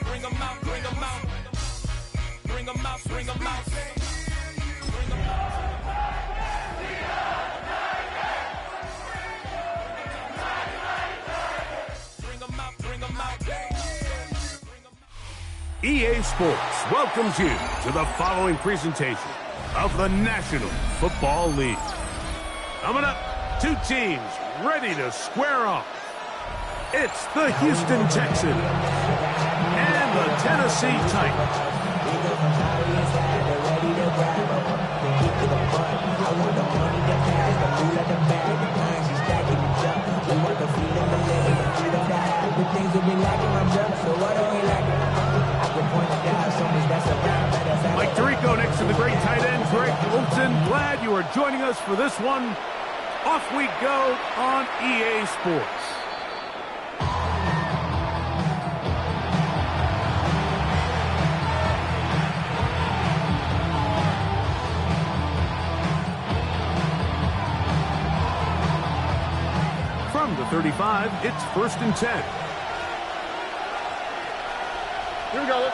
Bring them out, bring them out. Bring them out, bring them out. Bring them out. Bring them out, bring them out. EA Sports welcomes you to the following presentation of the National Football League. Coming up, two teams ready to square off. It's the Houston Texans and the Tennessee Titans. Mike Tirico next to the great tight end, Greg Olson. Glad you are joining us for this one. Off we go on EA Sports. From the 35, it's 1st and 10. Here we go.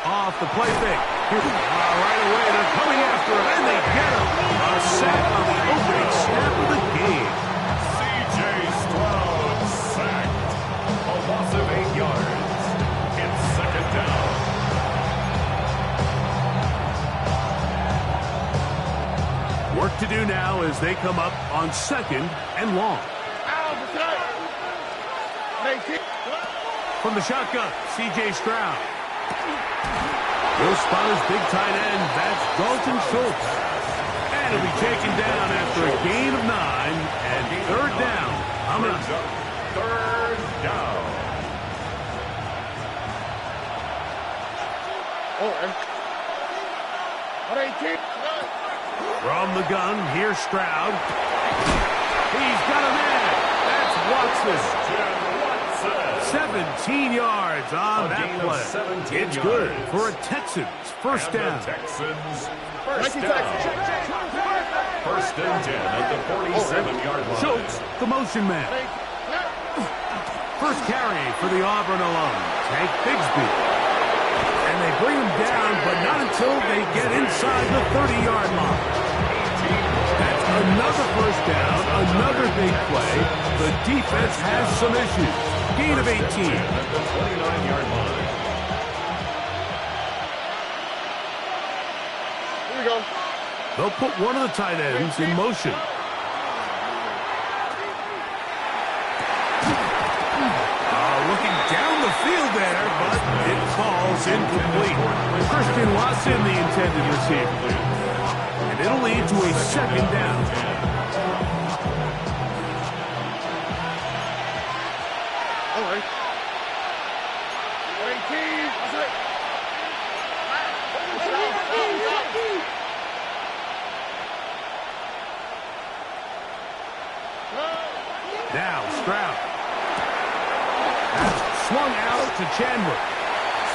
Off the play fake. Right away, they're coming after him, and they get him. A sack on the opening snap of the game. C.J. Stroud sacked. A loss of 8 yards. It's 2nd down. Work to do now as they come up on 2nd and long. From the shotgun, C.J. Stroud. Will spot his big tight end. That's Dalton Schultz. And he'll be taken down after a gain of 9 and 3rd down. Coming up. 3rd down. From the gun, here's Stroud. He's got a man. That's Watson. 17 yards on that play. It's good for a Texans first down. Texans first down. 1st and 10 at the 47-yard line. Schultz, the motion man. First carry for the Auburn alum, Tank Bigsby. And they bring him down, but not until they get inside the 30-yard line. That's another first down, another big play. The defense has some issues. Gain of 18. At the 29-yard line. Here we go. They'll put one of the tight ends in motion. Looking down the field there, but it falls incomplete. Christian Watson, the intended receiver. And it'll lead to a 2nd down. Now, Stroud. That's swung out to Chandler.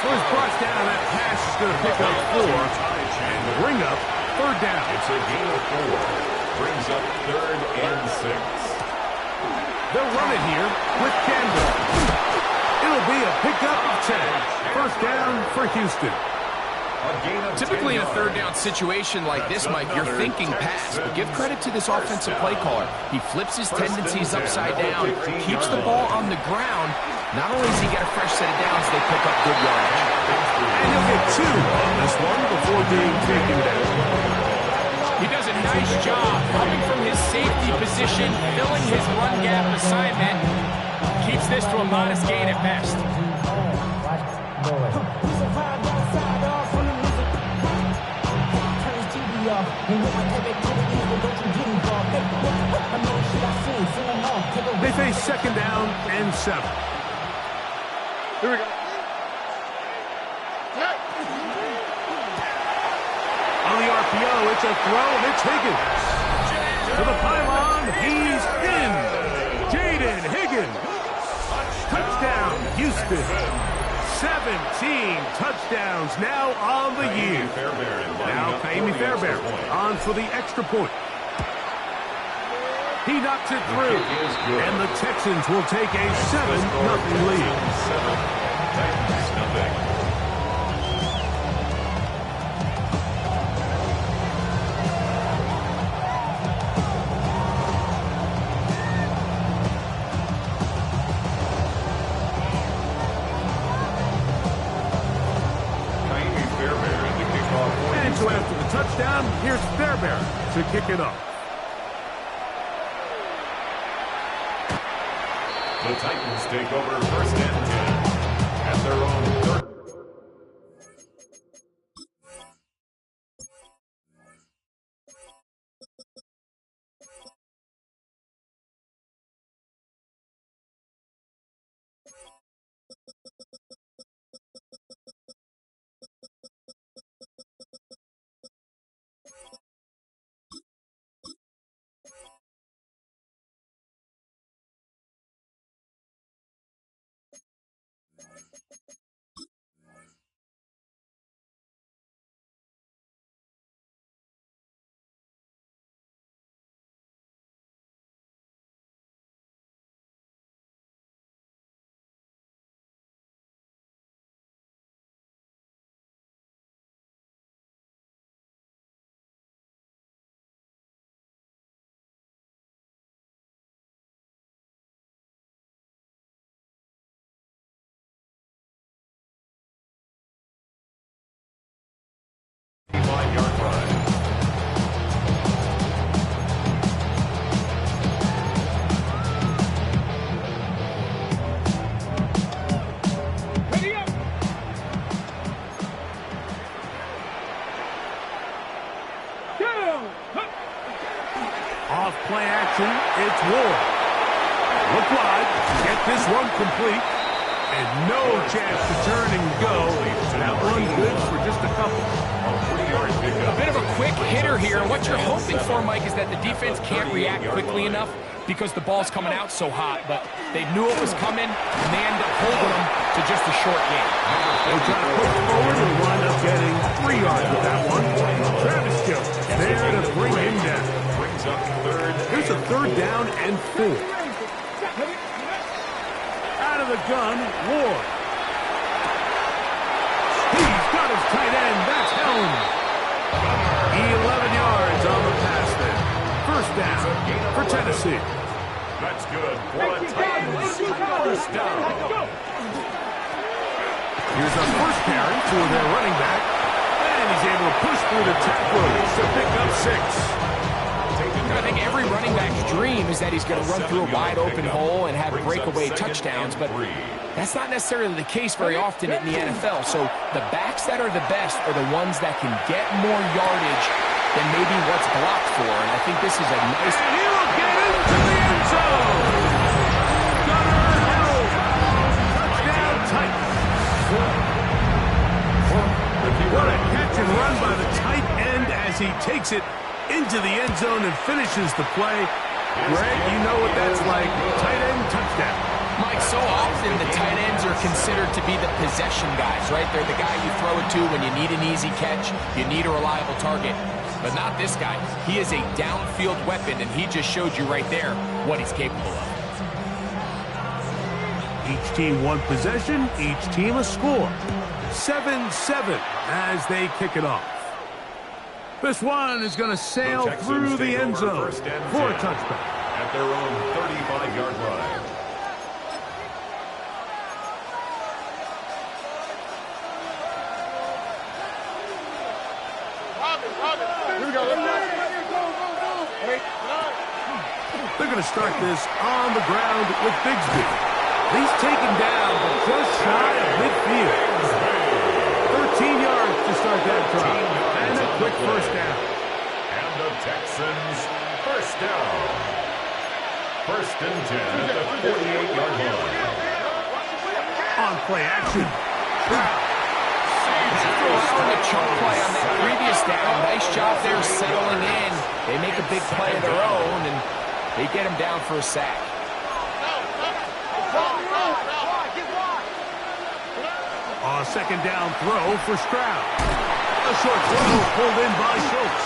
So he's brought down. That pass is going to pick up 4 and bring up 3rd down. It's a gain of 4. Brings up 3rd and 6. They'll run it here with Campbell. It'll be a pickup of 10. First down for Houston. Typically in a 3rd down situation like this, Mike, you're thinking pass, but give credit to this offensive play caller. He flips his tendencies upside down, keeps the ball on the ground. Not only does he get a fresh set of downs, they pick up good yardage. And he'll get 2 on this one before being taken down. He does a nice job coming from his safety position, filling his run gap assignment. Keeps this to a modest gain at best. They face 2nd down and 7. Here we go. On the RPO, it's a throw, and it's Higgins. To the pylon, he's in. Jaden Higgins. Touchdown, Houston. 17 touchdowns now on the year. Now Fahimi Fairbairn on for the extra point. He knocks it through. And the Texans will take a 7-0 lead. 7, Titans nothing. And so after the touchdown, here's Fairbairn to kick it off. The Titans take over 1st and 10 at their own 30. Off play action, it's Ward. Look wide, get this one complete, and no chance to turn and go. That one good for just a couple. A bit of a quick hitter here, and what you're hoping for, Mike, is that the defense can't react quickly enough because the ball's coming out so hot, but they knew it was coming, and they end up holding them to just a short game. They try to push forward and wind up getting 3 yards with that one. Travis Jones there to bring him down. Brings up 3rd. Here's a 3rd down and 4. Out of the gun, Ward. He's got his tight end. That's Helm. 11 yards on the pass there. 1st down for Tennessee. That's good for a Titans 1st down. Here's a 1st carry to their running back. And he's able to push through the tacklers to pick up 6. I think every running back's dream is that he's going to run through a wide-open hole and have breakaway touchdowns, but that's not necessarily the case very often in the NFL. So the backs that are the best are the ones that can get more yardage than maybe what's blocked for, and I think this is a nice... And he will get into the end zone! Gunnar Hill! Touchdown Titans! What a catch and run by the tight end as he takes it into the end zone and finishes the play. Greg, you know what that's like. Tight end touchdown. Mike, so often the tight ends are considered to be the possession guys, right? They're the guy you throw it to when you need an easy catch, you need a reliable target. But not this guy. He is a downfield weapon, and he just showed you right there what he's capable of. Each team one possession, each team a score. 7-7 as they kick it off. This one is going to sail through the end zone for a touchback. At their own 35-yard line. Here we go. They're going to start this on the ground with Bigsby. He's taken down, but just shy of midfield. 13 yards to start that drive. And a quick 1st down. And the Texans 1st down. 1st and 10 at the 48-yard line. On play action. After allowing a chunk play on that previous down, nice job there settling in. They make a big play of their own, and they get him down for a sack. A 2nd down throw for Stroud. A short throw pulled in by Schultz.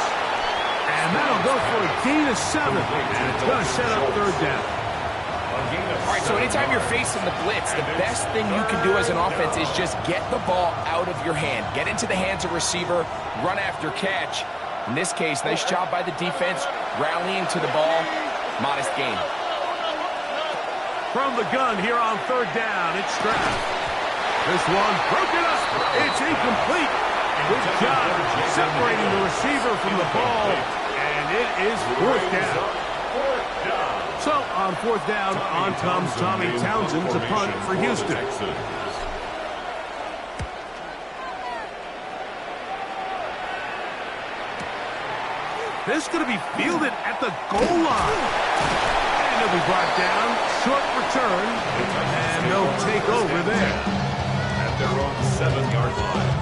And And that'll go for a gain of 7. And it's going to set up third down. All right, so anytime you're facing the blitz, the best thing you can do as an offense is just get the ball out of your hand. Get into the hands of receiver, run after catch. In this case, nice job by the defense, rallying to the ball. Modest gain. From the gun here on third down, it's Stroud. This one broken up. It's incomplete. Good job separating the receiver from the ball, and it is fourth down. So on fourth down, on comes Tommy Townsend to punt for Houston. This is going to be fielded at the goal line. And it'll be brought down. Short return. And they'll take over there. At their own 7-yard line.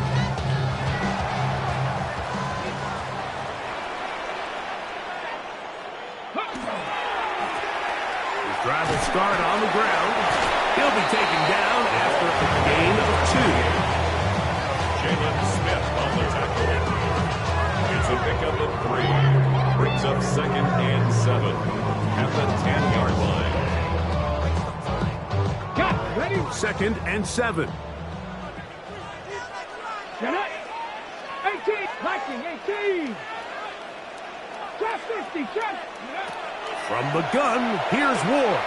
His drive will start on the ground. He'll be taken down after a gain of 2. Jalen Smith on the tackle. It's a pickup of 3. Brings up 2nd and 7 at the 10-yard line. Got ready. 2nd and 7. 18. Lacking 18. Trap 50. Trap. From the gun, here's Ward.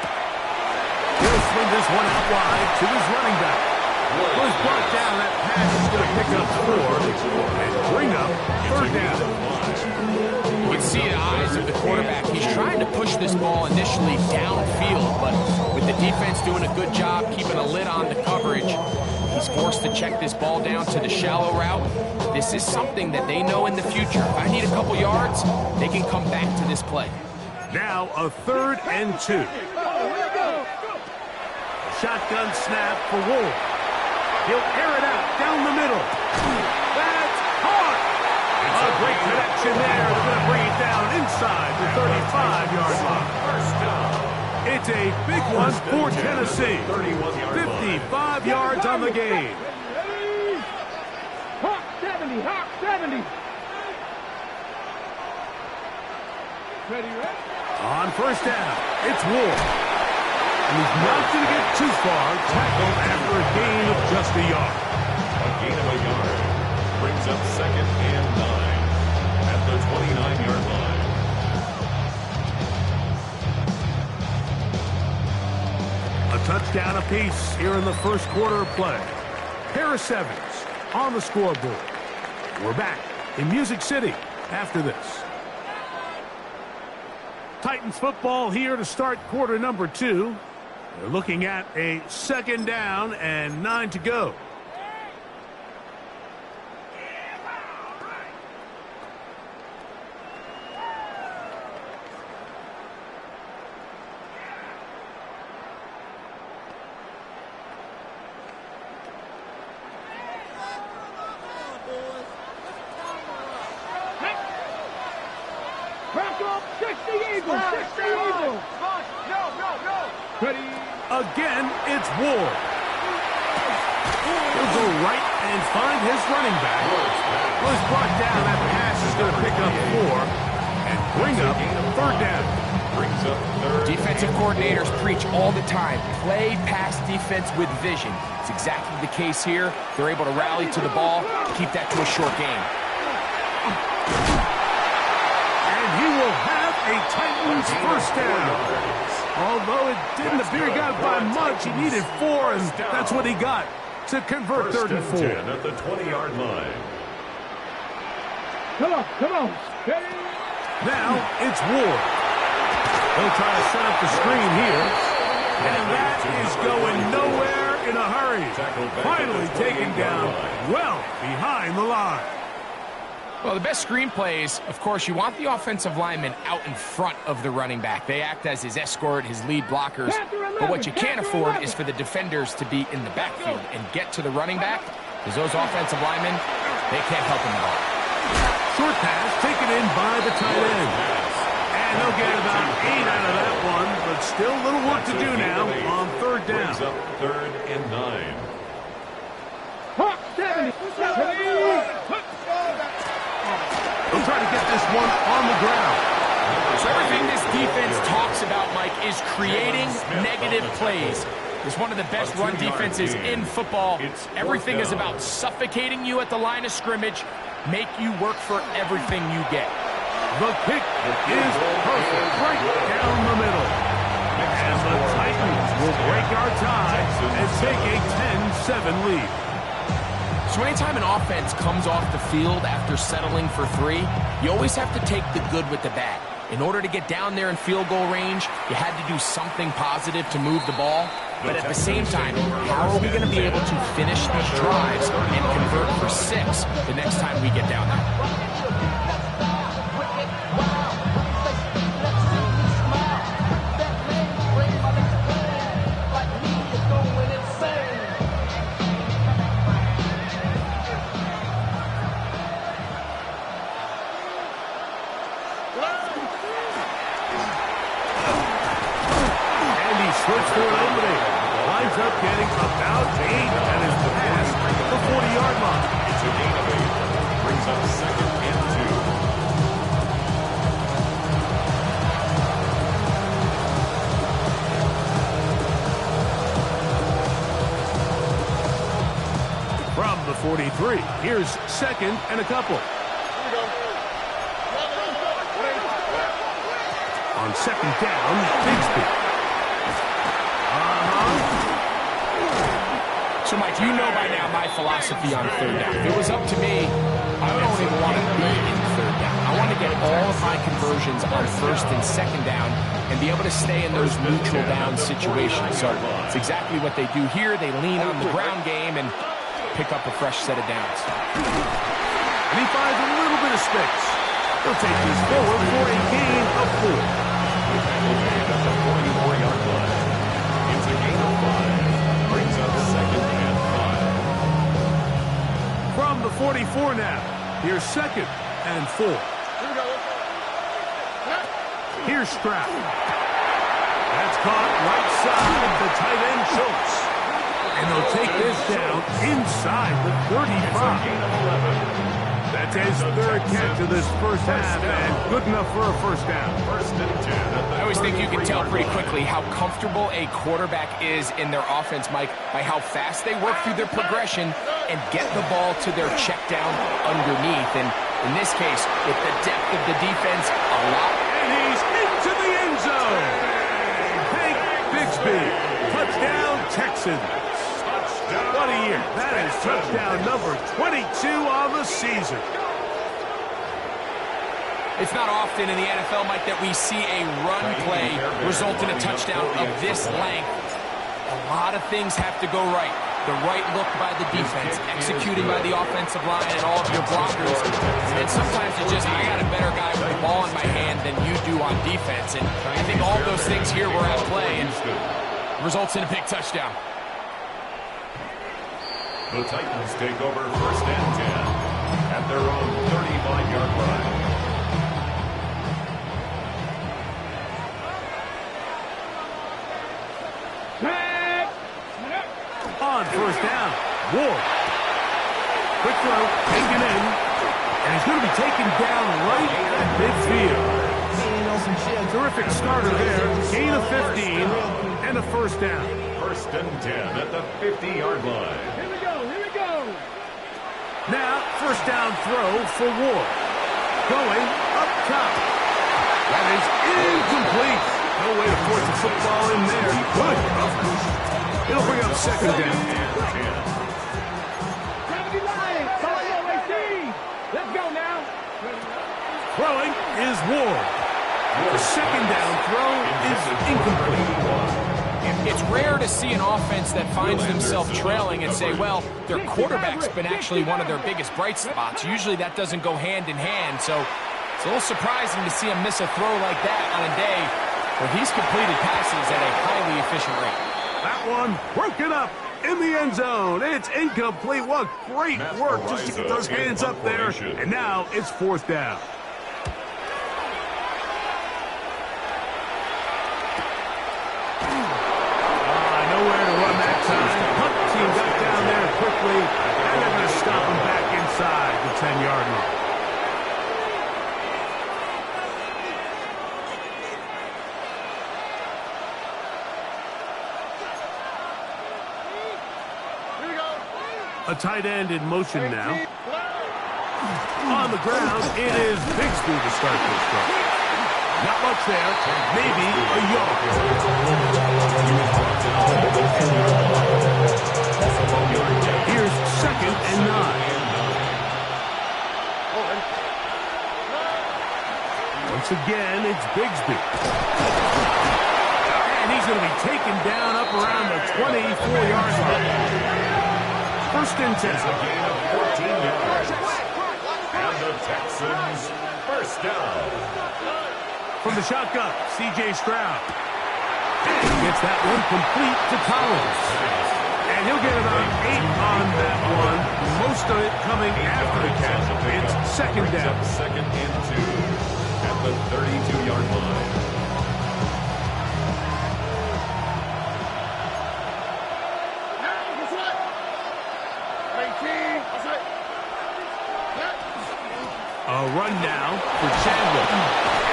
He'll swing this one out wide to his running back. Was brought down. That pass is going to pick up 4 and bring up third down. You can see the eyes of the quarterback. He's trying to push this ball initially downfield, but with the defense doing a good job keeping a lid on the coverage, he's forced to check this ball down to the shallow route. This is something that they know in the future. If I need a couple yards, they can come back to this play. Now a 3rd and 2. Shotgun snap for Ward. He'll air it out down the middle. That's hard. A great connection there. They're going to bring it down inside the 35-yard line. First down. It's a big one for Tennessee. 55 yards on the game. Hawk 70. Hawk 70. Ready, ready. On first down, it's Ward. And he's not going to get too far. Tackled after a gain of just a yard. A gain of a yard. Brings up 2nd and 9 at the 29-yard line. A touchdown apiece here in the first quarter of play. Pair of 7s on the scoreboard. We're back in Music City after this. Titans football here to start quarter number 2. They're looking at a 2nd down and 9 to go. Again, it's Ward. He'll go right and find his running back. Was brought down. That pass is going to pick up 4 and bring up third down. Brings up third. Defensive coordinators preach all the time, play pass defense with vision. It's exactly the case here. They're able to rally to the ball, keep that to a short game. And he will have a Titans first down. Although it didn't appear he got by much, he needed 4, and that's what he got to convert First 3rd and 4. 10 at the 20-yard line. Come on, come on. Ready. Now it's Ward. He'll try to set up the screen here. And that is going nowhere in a hurry. Finally taken down well behind the line. Well, the best screen plays, of course, you want the offensive lineman out in front of the running back. They act as his escort, his lead blockers. But what you can't afford is for the defenders to be in the backfield and get to the running back, because those offensive linemen, they can't help him at all. Short pass taken in by the tight end. And they'll get about 8 out of that one, but still a little work to do now on third down. Brings up 3rd and 9. Hawk 70. They'll try to get this one on the ground. So everything this defense talks about, Mike, is creating negative plays. It's one of the best run defenses in football. Everything is about suffocating you at the line of scrimmage, make you work for everything you get. The kick is perfect, right down the middle. And the Titans will break our tie and take a 10-7 lead. So anytime an offense comes off the field after settling for 3, you always have to take the good with the bad. In order to get down there in field goal range, you had to do something positive to move the ball. But at the same time, how are we going to be able to finish these drives and convert for 6 the next time we get down there? Switch for an opening. Lines up getting about 8 and is past the 40-yard line. It's a gain of 8. Brings up 2nd and 2. From the 43, here's 2nd and a couple. On 2nd down, Bigsby. So, Mike, you know by now my philosophy on 3rd down. If it was up to me, I don't even want to be in 3rd down. I want to get all of my conversions on 1st and 2nd down and be able to stay in those neutral down situations. So it's exactly what they do here. They lean on the ground game and pick up a fresh set of downs. And he finds a little bit of space. He'll take this forward for a gain of 4. At the 44-yard line. It's a gain of 5. Brings up 2nd and 5. From the 44 now, here's 2nd and 4. Here's Stroud. That's caught right side the tight end Schultz. And they'll take this down inside the 35. Gain of 11. That's his 3rd catch of this first half, and good enough for a 1st down. 1st and 10. I always think you can tell pretty quickly how comfortable a quarterback is in their offense, Mike, by how fast they work through their progression and get the ball to their check down underneath. And in this case, with the depth of the defense, a lot. And he's into the end zone. Big Bigsby. Touchdown, Texans. What a year. That is touchdown number 22 on the season. It's not often in the NFL, Mike, that we see a run play result in a touchdown of this length. A lot of things have to go right. The right look by the defense, executed by the offensive line and all of your blockers. And then sometimes it's just, I got a better guy with the ball in my hand than you do on defense. And I think all those things here were at play and results in a big touchdown. The Titans take over 1st and 10 at their own 35-yard line. On 1st down, Ward. Quick throw, taken in, and he's going to be taken down right at midfield. Terrific starter there. Gain of 15 and a 1st down. 1st and 10 at the 50-yard line. Here we go, here we go. Now, 1st down throw for Ward. Going up top. That is incomplete. No way to force the football in there. Good coverage. It'll bring up 2nd down. Let's go now. Throwing is Ward. The 2nd down throw is incomplete. It's rare to see an offense that finds themselves trailing and say, well, their quarterback's been actually one of their biggest bright spots. Usually that doesn't go hand in hand, so it's a little surprising to see him miss a throw like that on a day where he's completed passes at a highly efficient rate. That one broken up in the end zone. It's incomplete. What great work just to get those hands up there. And now it's 4th down. Nowhere to run that time. Hunt team got down there quickly, and they're going to stop him back inside the 10-yard line. A tight end in motion now. On the ground, it is Bigsby to start this drive. Not much there. Maybe a yard. Here's 2nd and 9. Once again, it's Bigsby. And he's going to be taken down up around the 24-yard line. 1st and 10. It's a gain of 14 yards. And the Texans, 1st down. From the shotgun, C.J. Stroud. And he gets that one complete to Collins. And he'll get about 8 on that one. Most of it coming after the catch. It's 2nd down. 2nd and 2 at the 32-yard line. A run now for Chandler.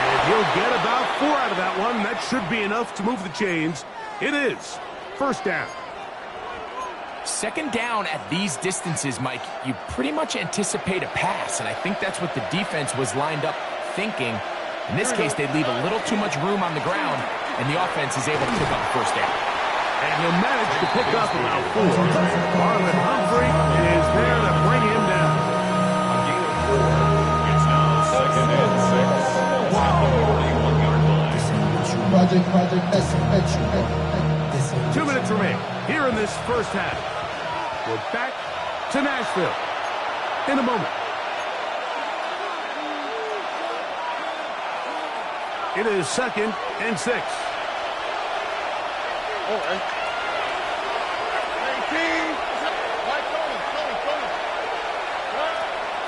And he'll get about 4 out of that one. That should be enough to move the chains. It is 1st down. 2nd down at these distances, Mike, you pretty much anticipate a pass, and I think that's what the defense was lined up thinking. In this case, they leave a little too much room on the ground, and the offense is able to pick up 1st down. And he'll manage to pick up about 4. Marlon Humphrey is there to bring him down. A gain of 4. It's now 2nd and 6 at the 41-yard line. 2 minutes remain here in this 1st half. We're back to Nashville in a moment. It is 2nd and 6.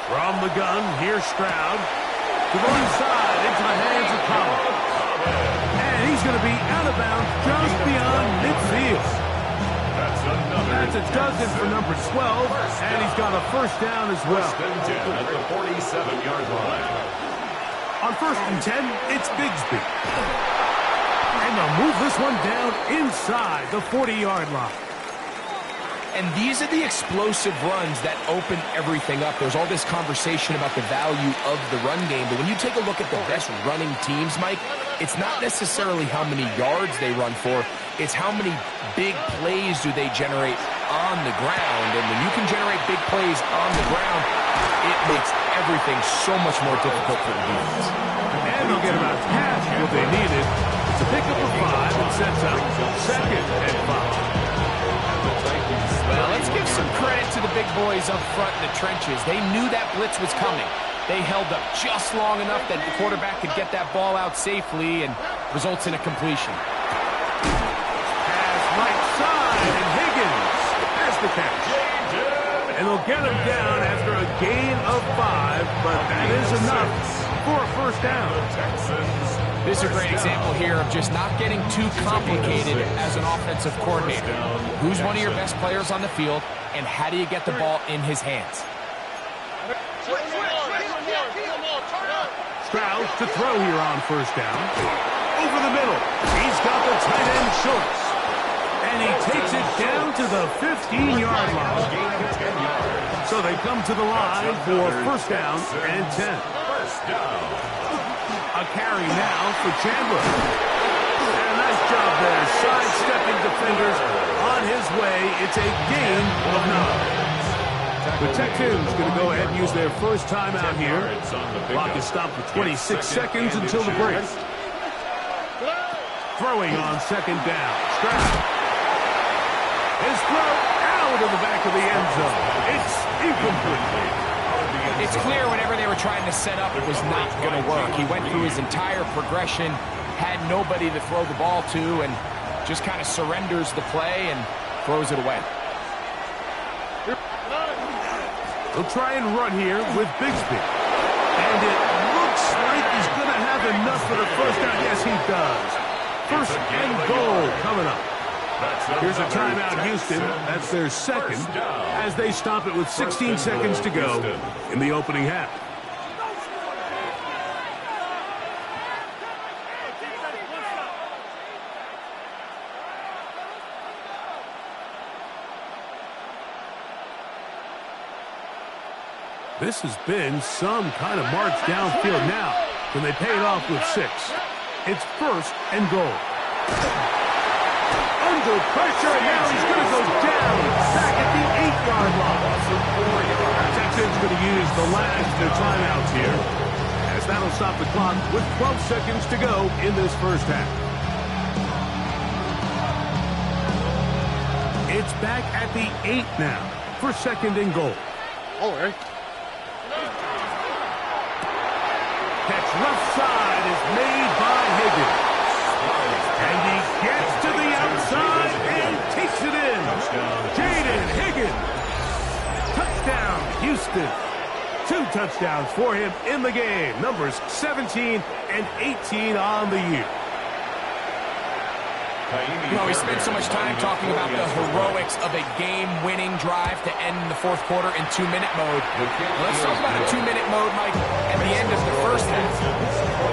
From the gun, here's Stroud. To the inside, into the hands of Collins. And he's going to be out of bounds just beyond midfield. That's a dozen for number 12, and he's got a 1st down as well. 1st and 10 at the 47-yard line. On 1st and 10, it's Bigsby. And they'll move this one down inside the 40-yard line. And these are the explosive runs that open everything up. There's all this conversation about the value of the run game, but when you take a look at the best running teams, Mike, it's not necessarily how many yards they run for, it's how many big plays do they generate on the ground. And when you can generate big plays on the ground, it makes everything so much more difficult for the defense. And they'll get about half what they needed. It's a pickup of 5 and sets up 2nd and 5. Well, let's give some credit to the big boys up front in the trenches. They knew that blitz was coming. They held up just long enough that the quarterback could get that ball out safely and results in a completion. Pass right side, and Higgins has the catch. And they'll get him down after a gain of 5, but that is enough for a 1st down. This is a great example here of just not getting too complicated as an offensive coordinator. Who's one of your best players on the field, and how do you get the ball in his hands? Stroud to throw here on 1st down. Over the middle. He's got the tight end Schultz. And he takes it down to the 15-yard line. So they come to the line for 1st down and 10. A carry now for Chandler. And a nice job there, sidestepping defenders on his way. It's a gain of 9. The Texans going to go ahead and use their 1st timeout here. Clock is stopped for 26 seconds until the break. Throwing on 2nd down. Stroud. His throw out of the back of the end zone. It's incomplete. It's clear whenever they were trying to set up, it was not going to work. He went through his entire progression, had nobody to throw the ball to, and just kind of surrenders the play and throws it away. He'll try and run here with Bigsby. And it looks like he's going to have enough for the 1st down. Yes, he does. 1st and goal coming up. Here's a timeout, Houston. That's their 2nd as they stop it with 16 seconds to go in the opening half. This has been some kind of march downfield now. Can they pay it off with 6? It's 1st and goal. Under pressure, and now he's going to go down back at the 8-yard line. Texans going to use the last of their timeouts here, as that'll stop the clock with 12 seconds to go in this first half. It's back at the 8 now for 2nd and goal. All right. Catch left side is made by Higgins. And he gets to the outside and takes it in. Jaden Higgins. Touchdown, Houston. 2 touchdowns for him in the game. Numbers 17 and 18 on the year. You know, we spent so much time talking about the heroics of a game-winning drive to end the 4th quarter in 2-minute mode. Let's talk about a 2-minute mode, Mike, at the end of the first half.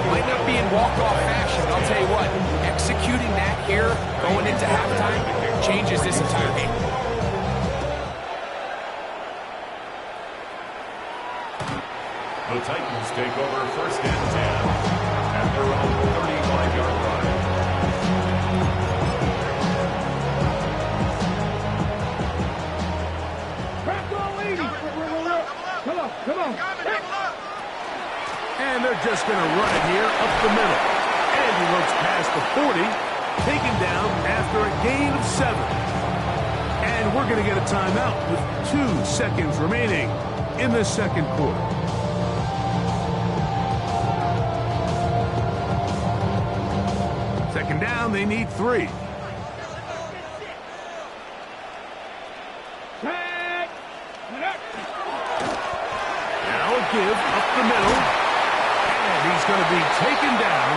Might not be in walk-off fashion, but I'll tell you what, executing that here, going into halftime, changes this entire game. The Titans take over 1st and 10 at their own 35-yard line. Come on. And they're just going to run it here up the middle. And he looks past the 40, taken down after a gain of 7. And we're going to get a timeout with 2 seconds remaining in the 2nd quarter. Second down, they need 3. Give up the middle, and he's going to be taken down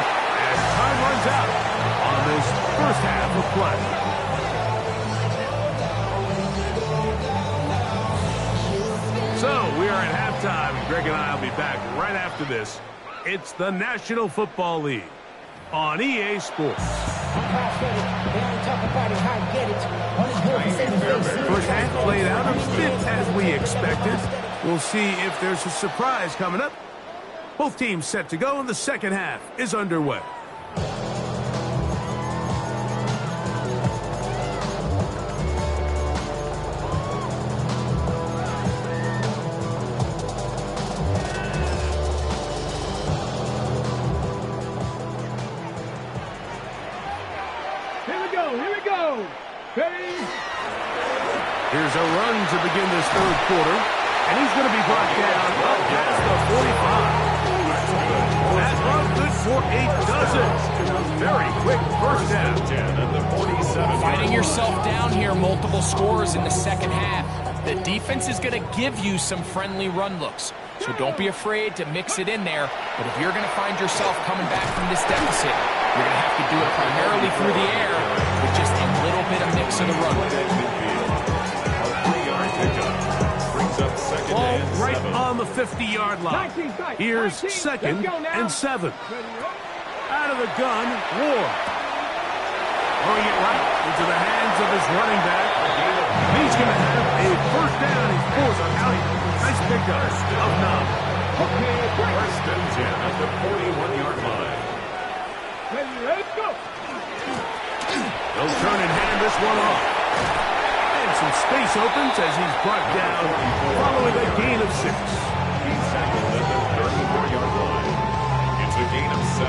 as time runs out on this first half of play. So we are at halftime. Greg and I will be back right after this. It's the National Football League on EA Sports. First half played out a bit as we expected. We'll see if there's a surprise coming up. Both teams set to go, and the second half is underway. Here we go. Ready? Here's a run to begin this 3rd quarter. And he's going to be brought down up past the 45. That run good for a dozen. Very quick first down. At the 47. Finding yourself down here, multiple scores in the second half. The defense is going to give you some friendly run looks. So don't be afraid to mix it in there. But if you're going to find yourself coming back from this deficit, you're going to have to do it primarily through the air with just a little bit of mix of the run. Ball right on the 50-yard line. Here's 2nd and 7. Out of the gun, Ward. Throwing it right into the hands of his running back. He's going to have a first down. He's forced out. Nice pickup of 9. 1st and 10 at the 41-yard line. Let's go. They'll turn and hand this one off. Some space opens as he's brought down following a gain of 6. He's tackled at the 34-yard line. It's a gain of 7.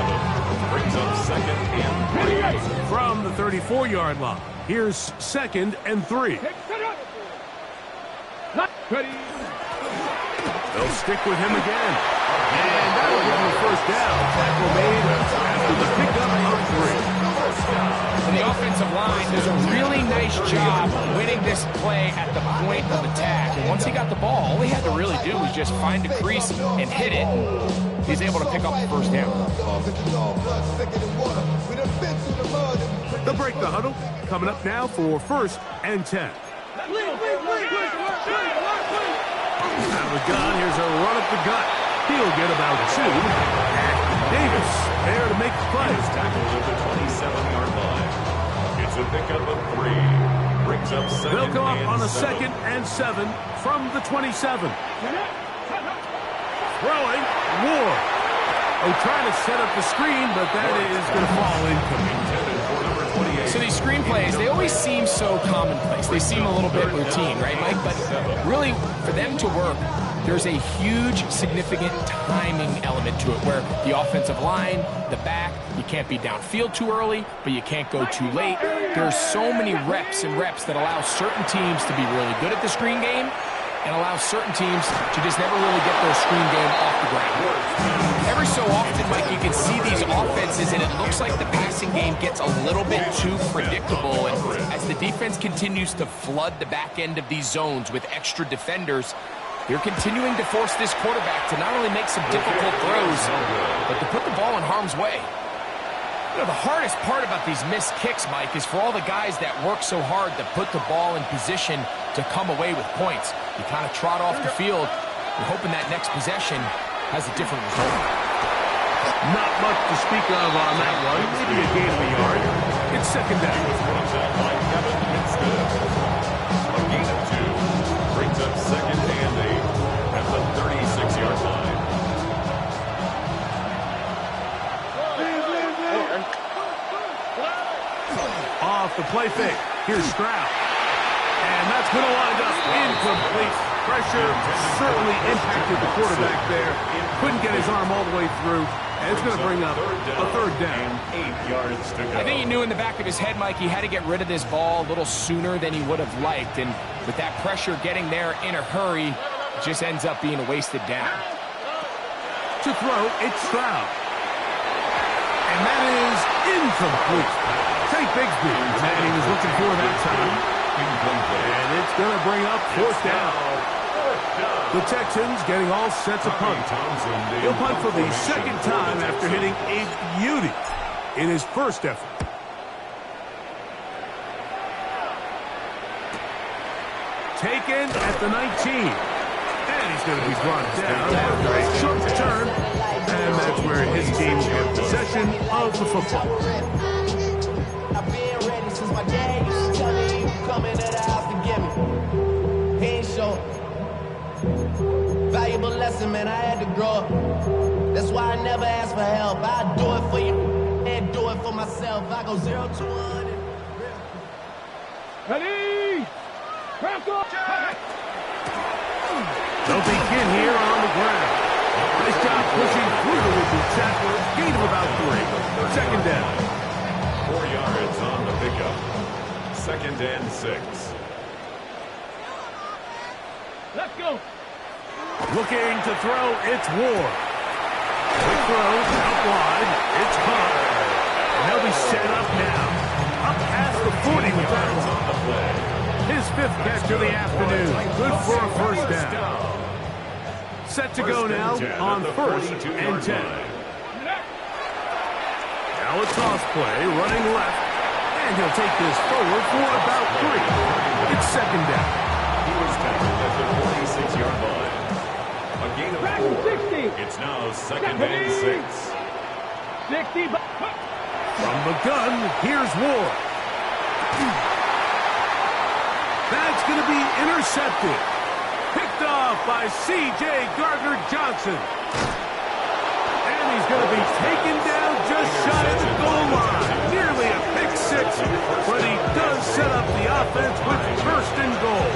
Brings up 2nd and 3. From the 34-yard line, here's 2nd and 3. Ready? They'll stick with him again. And that'll give him a first down. Tackle made after the pickup of 3. And the offensive line does a really nice job winning this play at the point of attack. And once he got the ball, all he had to really do was just find a crease and hit it. He's able to pick up the first down. They'll break the huddle. Coming up now for 1st and 10. Out of the gun, here's a run up the gut. He'll get about 2. Davis there to make the play. Tackled at the 27-yard line. It's a pickup of 3. Brings up 2nd. They'll come up on a 7. 2nd and 7 from the 27. Throwing, Ward. Oh, trying to set up the screen, but that is going to fall incomplete. So these screen plays, they always seem so commonplace. They seem a little bit routine, right, Mike? But really, for them to work, there's a huge, significant timing element to it where the offensive line, the back, you can't be downfield too early, but you can't go too late. There's so many reps and reps that allow certain teams to be really good at the screen game and allow certain teams to just never really get their screen game off the ground. Every so often, Mike, you can see these offenses, and it looks like the passing game gets a little bit too predictable. And as the defense continues to flood the back end of these zones with extra defenders, they're continuing to force this quarterback to not only make some difficult throws, but to put the ball in harm's way. You know, the hardest part about these missed kicks, Mike, is for all the guys that work so hard to put the ball in position to come away with points. You kind of trot off the field, you're hoping that next possession has a different result. Not much to speak of on that one. Maybe a gain of a yard. It's second down. A gain of 2 brings up second and 8 at the 36-yard line. Off the play fake. Here's Stroud. And that's going to wind up incomplete. Pressure certainly impacted the quarterback there. Couldn't get his arm all the way through. And it's going to bring up a third down. 8 yards to go. I think he knew in the back of his head, Mike, he had to get rid of this ball a little sooner than he would have liked. And with that pressure getting there in a hurry, it just ends up being a wasted down. To throw, it's Stroud. And that is incomplete. Take Bigsby. The man he was looking for that time. And it's going to bring up fourth down. The Texans getting all sets of punt. He'll punt for the second time after hitting a beauty in his first effort. Taken at the 19. And he's going to be brought down after a short return. And that's where his team will get possession of the football. I've been ready since my dad used to tell me he would come into the house to get me. He ain't sure. Valuable lesson, man, I had to grow up. That's why I never ask for help. I do it for you and do it for myself. I go 0 to 100. Ready? Crack up! They'll begin here on the ground. Nice job pushing through the would-be tackler. Gain of about 3. Second down. 4 yards on the pickup. Second and 6. Let's go! Looking to throw, it's Ward. Quick throw, out wide, it's caught. And they'll be set up now. Up past the 40 with that one. His 5th catch of the afternoon. Good for a first down. Set to go now on 1st and 10. Now a toss play, running left. And he'll take this forward for about 3. It's second down. He was tackled at the 46-yard line. A gain of 4. It's now second and 6. 60. From the gun, here's Ward. That's going to be intercepted. Picked off by C.J. Gardner-Johnson. And he's going to be taken down just shy of the goal line. Nearly a pick 6, but he does set up the offense with first and goal.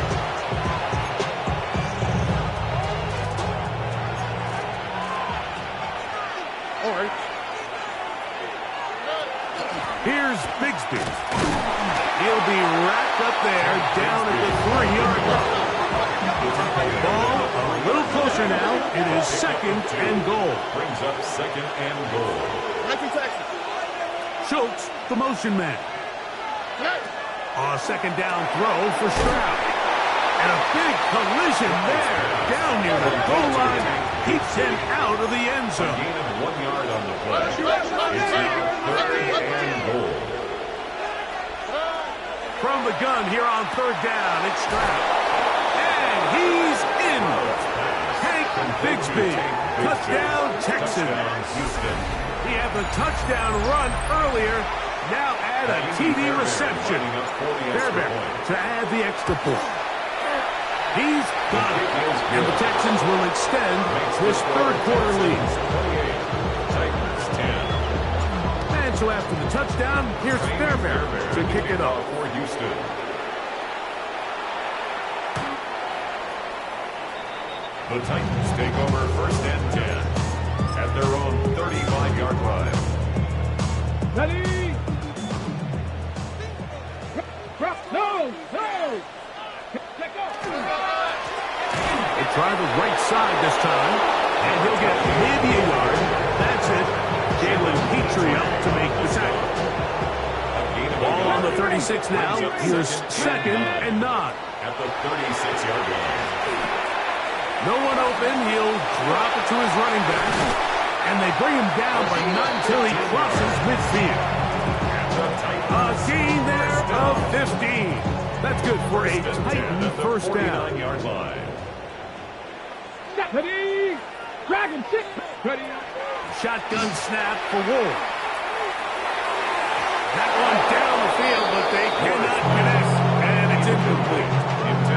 Here's Bigsby. He'll be wrapped up there down at the 3-yard line. Ball a little closer now. It is second and goal. Brings up second and goal. Schultz, the motion man. A second down throw for Stroud. And a big collision there. Down near the goal line. Keeps him out of the end zone. A gain of 1 yard on the play. It's now third and goal. From the gun here on third down, it's Stroud. And he's in. Hank Bigsby. Touchdown, Texans. He had the touchdown run earlier. Now add a TD reception. Fairbairn to add the extra point. He's got it. And the Texans will extend this third quarter lead. Titans 10. And so after the touchdown, here's Fairbairn to kick it off. For Houston. The Titans take over first and 10 at their own 35-yard line. Ready? No! Check up! They try the right side this time, and he'll get maybe a yard. That's it. Jalen Petrie up to make the tackle. Ball on the 36 now. Here's second and 9. At the 36-yard line. No one open. He'll drop it to his running back. And they bring him down, but not until he crosses midfield. A gain there of 15. That's good for a Titan first down. Ready? Dragon 6. Ready? Shotgun snap for Ward. That one down the field, but they cannot connect. And it's incomplete.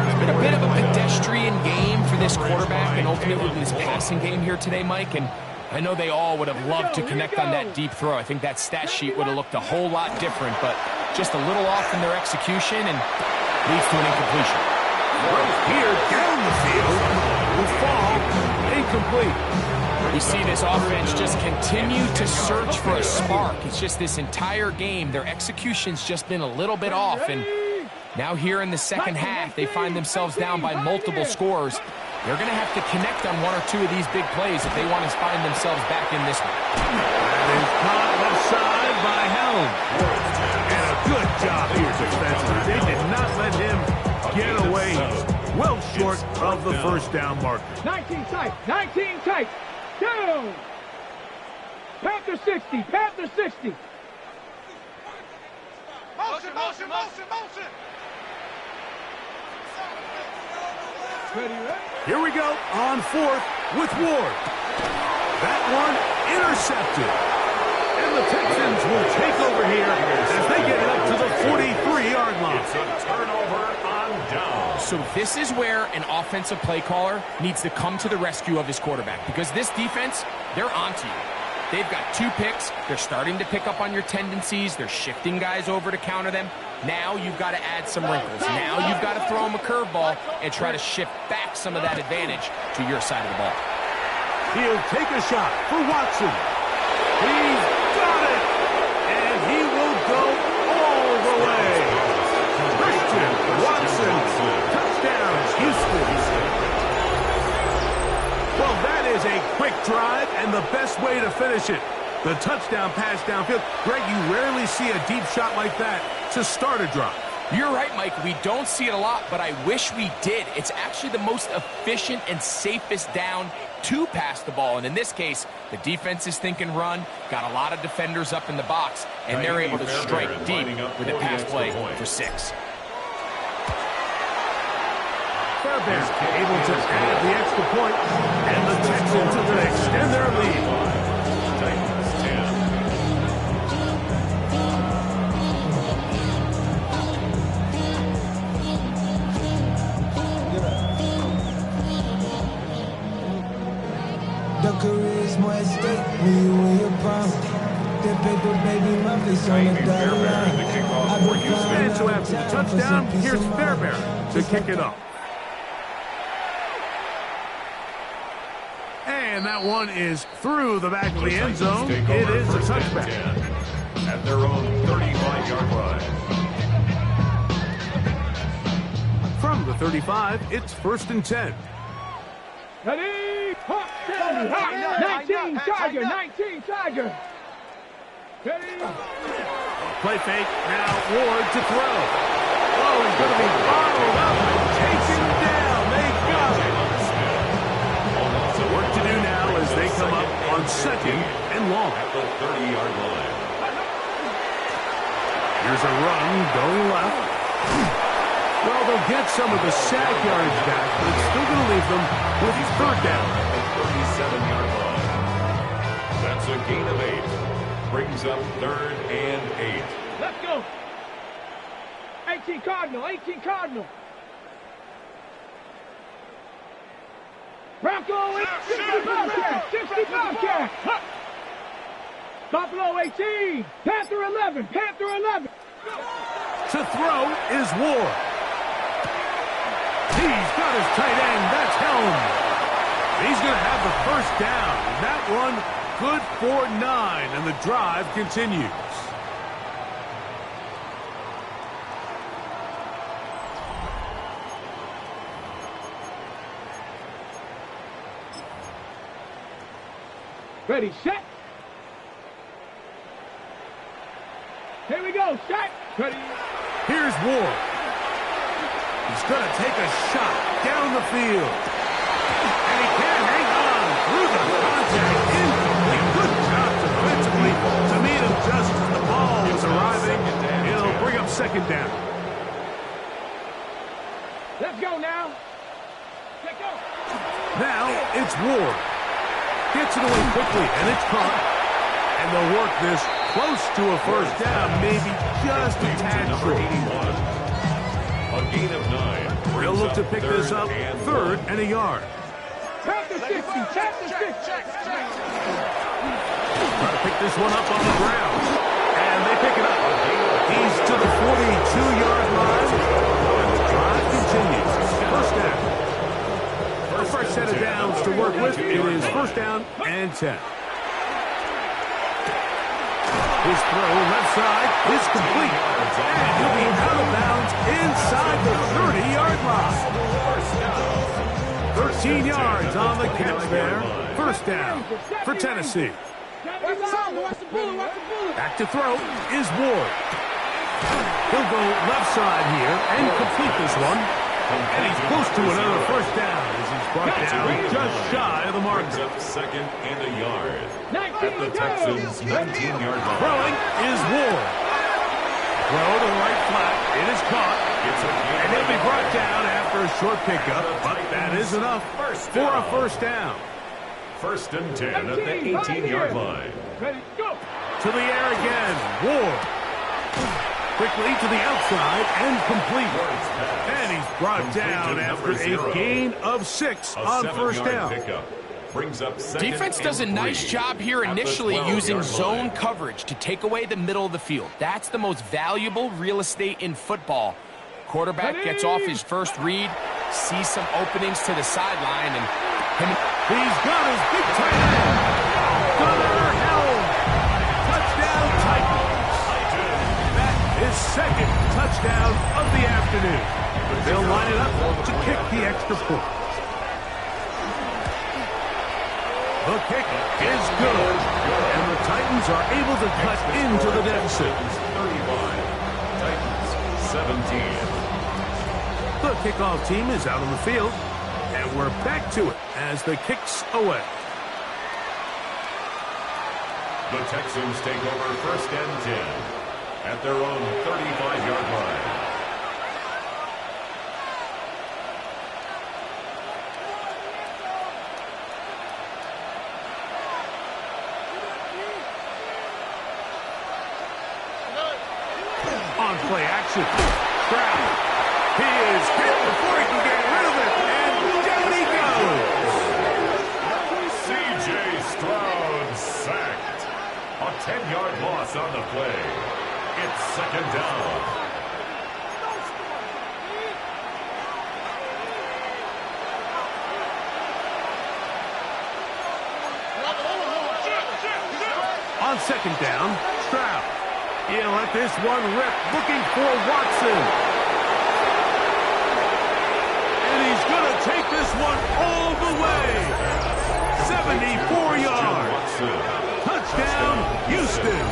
It's been a bit of a pedestrian game for this quarterback and ultimately this passing game here today, Mike. And I know they all would have loved to connect on that deep throw. I think that stat sheet would have looked a whole lot different, but just a little off in their execution and leads to an incompletion. Right here down the field will fall incomplete. We see this offense just continue to search for a spark. It's just this entire game, their execution's just been a little bit off. And now here in the second half, they find themselves down by multiple scores. They're going to have to connect on one or two of these big plays if they want to find themselves back in this one. That is caught left side by Helm. And a good job here defensively. They did not let him get away. He's well short of the first down marker. 19 tight. 19 tight. Down. Panther 60. Panther 60. Motion. Ready? Here we go on fourth with Ward. That one intercepted. And the Texans will take over here as they get it up to the 43-yard line. It's a turnover on down. So this is where an offensive play caller needs to come to the rescue of his quarterback, because this defense, they're onto you. They've got 2 picks. They're starting to pick up on your tendencies. They're shifting guys over to counter them. Now you've got to add some wrinkles. Now you've got to throw them a curveball and try to shift back some of that advantage to your side of the ball. He'll take a shot for Watson. He's got it. And he will go all the way. Christian Watson. Touchdown, Houston. Well, that is a quick drive and the best way to finish it. The touchdown pass downfield. Greg, you rarely see a deep shot like that to start a drive. You're right, Mike. We don't see it a lot, but I wish we did. It's actually the most efficient and safest down to pass the ball. And in this case, the defense is thinking run, got a lot of defenders up in the box, and they're able to strike deep with a pass play for 6. Fairbairn able to add the extra point, and the Texans are going to extend their lead. Titans 10. The career's more at stake when you win your prime. That paper, baby, my face on the dotted line. And so after the touchdown, here's Fairbairn to kick it off. And that one is through the back of the end zone. It is a touchback. At their own 35-yard line. From the 35, it's 1st and 10. Ready? Hot, steady, hot. 19 Tiger. 19 Tiger. Ready? Play fake. Now Ward to throw. Oh, he's going to be bottled up and taken down. They got it. So work to do now as they come up on 2nd and long. At the 30-yard line. Here's a run going left. Well, they'll get some of the sack yardage back, but it's still going to leave them with 3rd down. At the 37-yard line. That's a gain of 8. Brings up 3rd and 8. Let's go. 18 Cardinal. 18 Cardinal. Bronco 65 cat. 65 cat. Buffalo 18. Panther 11. Panther 11. To throw is Ward. He's got his tight end. That's Helm. He's going to have the first down. That one good for 9, and the drive continues. Ready, set. Here we go, set. Ready. Here's Ward. He's going to take a shot down the field. And he can't hang on through the contact. Incomplete. Good job defensively to meet him just as the ball was arriving. It'll bring up second down. Let's go now. Let's go. Now it's Ward. Gets it away quickly, and it's caught. And they'll work this close to a first down, maybe just a tad short. A gain of 9. They'll look to pick this up, third and a yard. Tap the 60, tap the 60. Try to pick this one up on the ground. And they pick it up. He's to the 42-yard line. And the drive continues. First down. A fresh set of downs to work with. It is first down and 10. His throw left side is complete. And he'll be out of bounds inside the 30-yard line. 13 yards on the catch there. First down for Tennessee. Back to throw is Ward. He'll go left side here and complete this one. And he's close to another first down as he's brought down just shy of the mark. Up second and a yard. At the Texans' 19-yard line. Throwing is Ward. Throw to the right flat. It is caught. And he'll be brought down after a short pickup. But that is enough for a first down. First and 10 at the 18-yard line. Ready, go. To the air again. Ward. Quickly to the outside and complete. And he's brought down after a gain of 6 on first down. Brings up Defense does a nice job here initially using zone coverage to take away the middle of the field. That's the most valuable real estate in football. Quarterback gets off his first read, sees some openings to the sideline, and he's got his big tight end. Gunnar Helm. Touchdown Titans. His second touchdown of the afternoon. They'll line it up to kick the extra point. The kick is good. And the Titans are able to cut into the deficit. 35. Titans 17. The kickoff team is out on the field. And we're back to it as the kick's away. The Texans take over first and 10 at their own 35-yard line. On play action. Stroud. He is hit before he can get rid of it. And down he goes. C.J. Stroud sacked. A 10-yard loss on the play. It's second down. On second down, Stroud. He'll let this one rip, looking for Watson. And he's going to take this one all the way. 74 yards. Touchdown, Houston.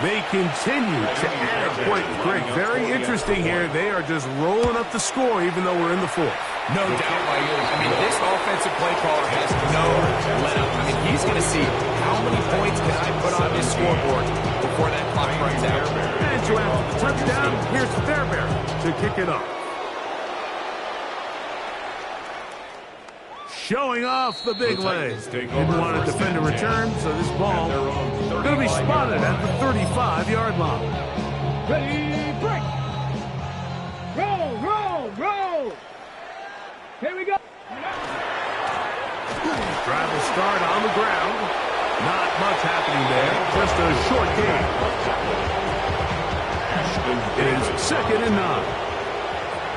They continue to add points. Greg, very interesting here. They are just rolling up the score even though we're in the fourth. no doubt by you. I mean, this offensive play caller has no let up. I mean, he's going to see how many points can I put on this scoreboard before that clock runs out. And so after the touchdown, here's Fairbairn to kick it off. Showing off the big leg. Didn't want to defend a return, so this ball going to be spotted at the 35-yard line. Ready, break. Roll, roll, roll. Here we go. Drive will start on the ground. Not much happening there. Just a short game. It is 2nd and 9.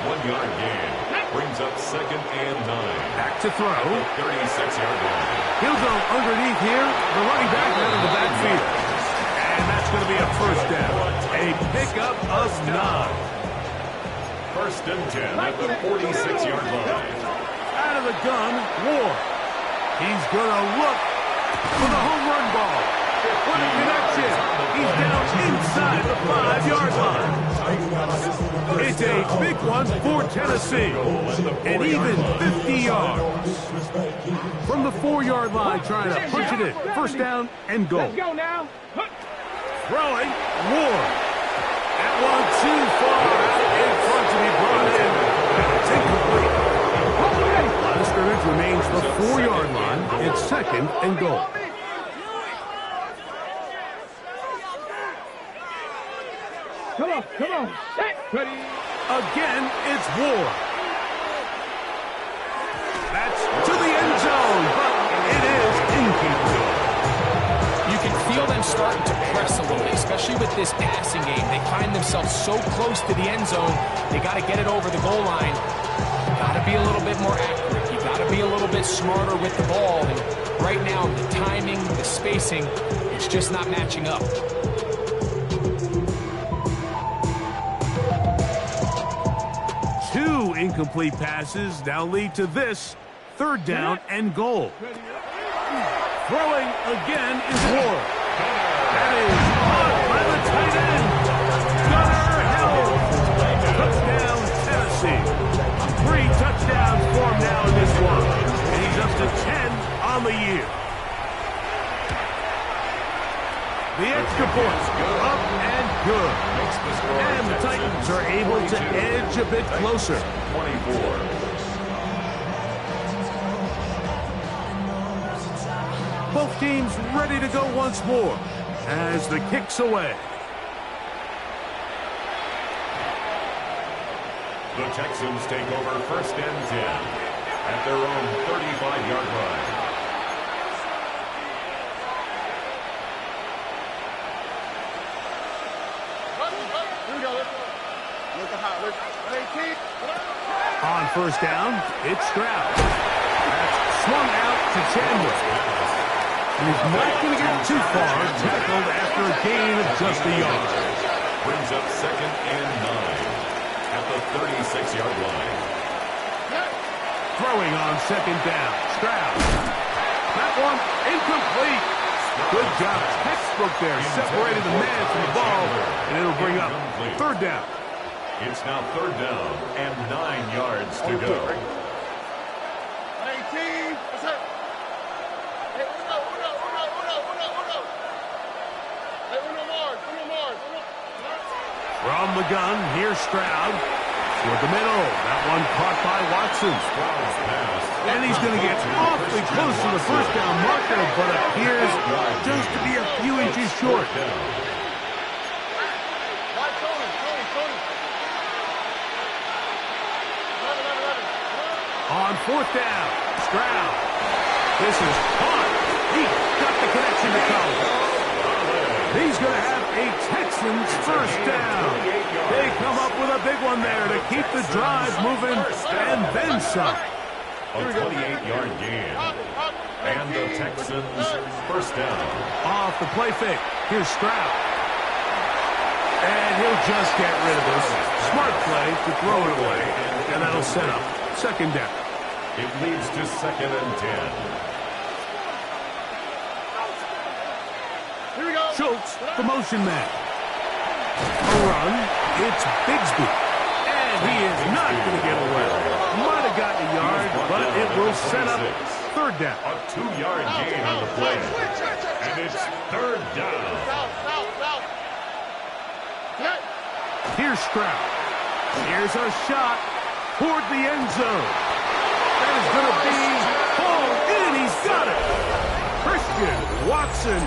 1-yard gain. Brings up 2nd and 9. Back to throw. 36-yard line. He'll go underneath here. The running back out of the backfield. And that's going to be a first down. A pickup of 9. 1st and 10 at the 46-yard line. Out of the gun, Ward. He's going to look for the home run ball. What a connection. He's down inside the 5-yard line. It's a big one for Tennessee. And even 50 yards. From the 4-yard line, trying to punch it in. First down and goal. Let's go now. Throwing, Ward. That one too far out in front to be brought in. It's incomplete. Line of scrimmage remains the 4-yard line. It's 2nd and goal. Come on. Set. Ready. Again, it's Ward. That's to the end zone, but it is incomplete. You can feel them starting to press a little bit, especially with this passing game. They find themselves so close to the end zone, they got to get it over the goal line. Got to be a little bit more accurate. You got to be a little bit smarter with the ball. And right now, the timing, the spacing, it's just not matching up. Two incomplete passes now lead to this 3rd down and goal. Throwing again is Ward. That is caught by the tight end. Gunnar Hill. Touchdown, Tennessee. 3 touchdowns for him now in this one. And he's up to 10 on the year. The extra point up and good. And the Titans are able to edge a bit closer. 24. Both teams ready to go once more as the kick's away. The Texans take over 1st and 10 at their own 35-yard line. On 1st down, it's Stroud. That's swung out to Chandler. He's not going to get too far, tackled after a gain of just a yard. Brings up 2nd and 9 at the 36-yard line. Throwing on 2nd down, Stroud. That one incomplete. Good job. Textbook there. Separated the man from the ball, and it'll bring up 3rd down. It's now 3rd down and 9 yards to go. From the gun, here's Stroud. Toward the middle. That one caught by Watson. And he's going to get awfully close to the 1st down marker, but appears just to be a few inches short. On 4th down, Stroud. This is caught. He got the connection to Collins. He's going to have a Texans 1st down. They come up with a big one there to keep the drive moving and then some. A 28-yard gain. And the Texans 1st down. Off the play fake. Here's Stroud. And he'll just get rid of this. Smart play to throw it away. And that'll set up 2nd down. It leads to 2nd and 10. Schultz, the motion man. A run. It's Bigsby. And he is not going to get away. Might have gotten a yard, but it will set up 3rd down. A 2-yard gain on the play. And it's 3rd down. Here's Stroud. Here's a shot toward the end zone. That is going to be hauled in. He's got it. Christian Watson,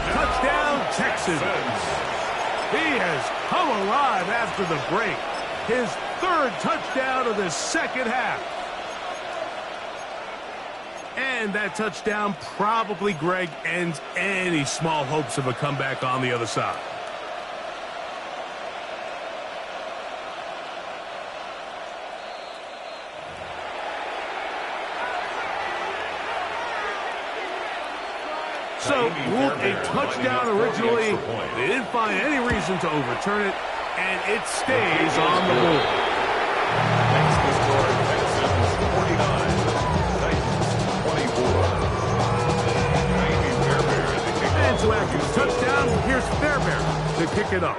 touchdown Texans. He has come alive after the break. His 3rd touchdown of the 2nd half. And that touchdown probably, Greg, ends any small hopes of a comeback on the other side. So, ruled a touchdown originally. They didn't find any reason to overturn it, and it stays on the board. Next to score, Texans 49, Titans 24. And to act as a touchdown, here's Fairbairn to kick it up.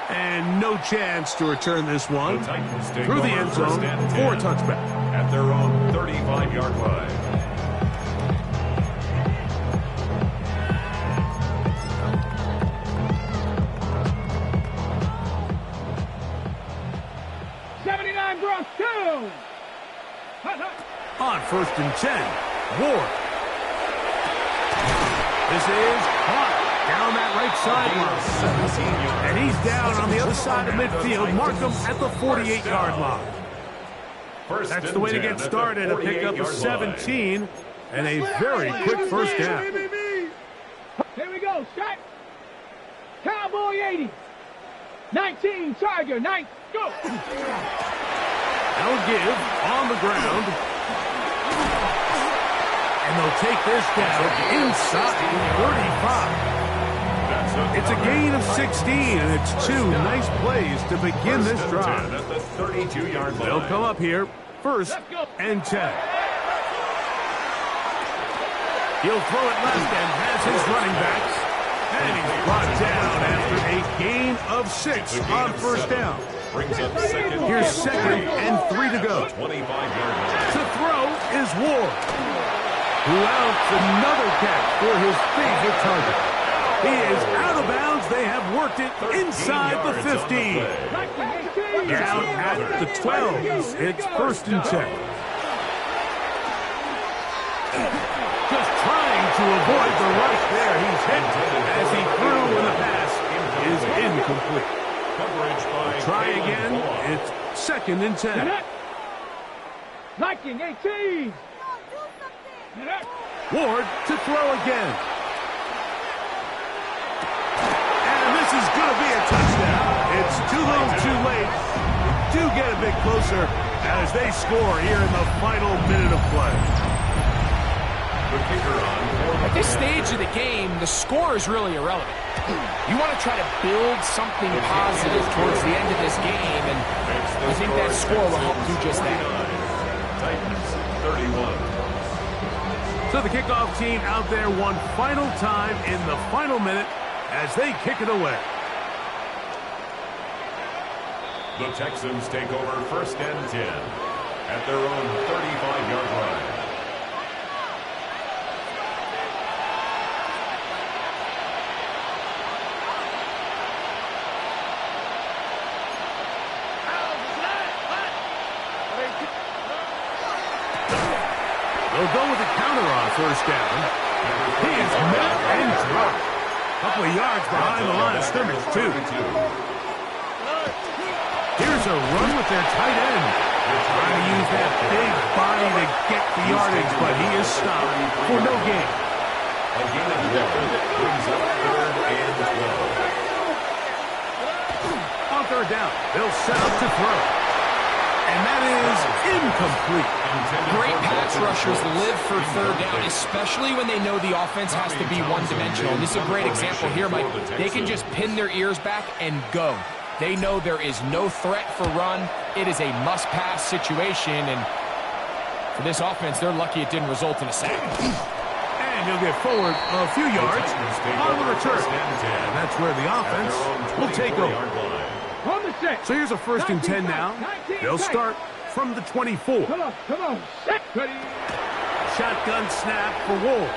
And no chance to return this one through the end zone for a touchback. At their own 35-yard line. Bronx 2. On 1st and 10, Ward. This is caught down that right sideline. And he's down on the other side of midfield. Mark him at the 48-yard line. That's the way to get started. A pickup of 17 and a very quick first down. Here we go. Shot. Cowboy 80. 19, Charger, 9, go. They'll give on the ground. And they'll take this down inside 35. It's a gain of 16, and it's 2 nice plays to begin this drive. At the 32-yard line. They'll come up here, 1st and 10. He'll throw it left and has his running backs. And he's brought down after a gain of 6 on 1st down. Brings up second. Here's 2nd and 3 to go. 25-yard line. To throw is Ward, who outs another catch for his favorite target. He is out of bounds. They have worked it inside the 15. Down at the 12. It's 1st and 10. Just trying to avoid the rush there. He's hit as he threw when the pass is incomplete. Try again. It's 2nd and 10. Liking 18. Ward to throw again. And this is going to be a touchdown. It's too little too late. Do get a bit closer as they score here in the final minute of play. At this stage of the game, the score is really irrelevant. You want to try to build something positive towards the end of this game, and I think that score will help do just that. Titans 31. So the kickoff team out there one final time in the final minute as they kick it away. The Texans take over 1st and 10 at their own 35-yard line. They'll go with a counter on 1st down. He is met and dropped. A couple of yards behind the line of scrimmage, too. Here's a run with their tight end. They're trying to use that big body to get the yardage, but he is stopped for no gain. A gain of 1 brings up 3rd and 12. On 3rd down, they'll set up to throw. And that is incomplete. Great pass rushers live for 3rd down, especially when they know the offense has to be one-dimensional. And this is a great example here, Mike. They can just pin their ears back and go. They know there is no threat for run. It is a must-pass situation, and for this offense, they're lucky it didn't result in a sack. And he'll get forward a few yards on the return. And that's where the offense will take over. So here's a 1st and 10 now. They'll start from the 24. Come on. Ready. Shotgun snap for Ward.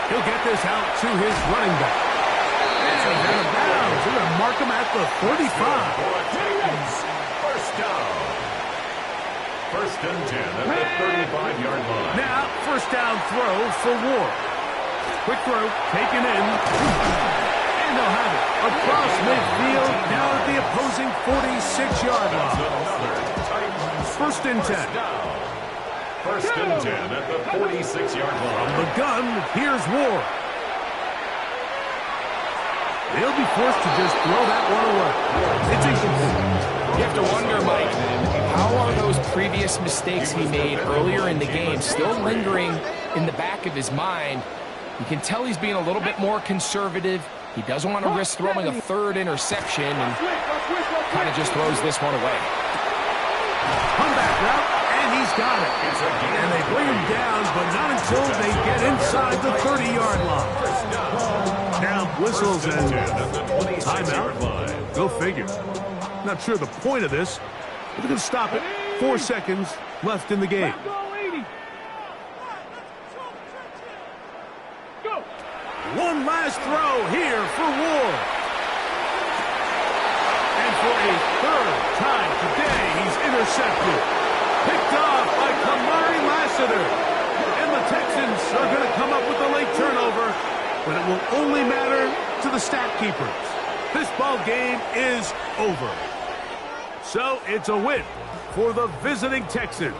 He'll get this out to his running back. And he's out of bounds. They're going to mark him at the 35. 1st down. 1st and 10 at the 35-yard line. Now, 1st down throw for Ward. Quick throw, taken in. And And they'll have it across midfield, down at the opposing 46-yard line. First and 10. First and 10 at the 46-yard line. From the gun, here's Ward. They'll be forced to just throw that one away. It's incomplete. You have to wonder, Mike, how are those previous mistakes he made earlier in the game still lingering in the back of his mind? You can tell he's being a little bit more conservative. He doesn't want to risk throwing a third interception and kind of just throws this one away. Comeback route, and he's got it. And they bring him down, but not until they get inside the 30-yard line. Now whistles and timeout. Go figure. Not sure the point of this, but they're going to stop it. 4 seconds left in the game. One last throw here for Ward. And for a third time today, he's intercepted. Picked off by Kamari Lassiter. And the Texans are going to come up with a late turnover, but it will only matter to the stat keepers. This ball game is over. So it's a win for the visiting Texans.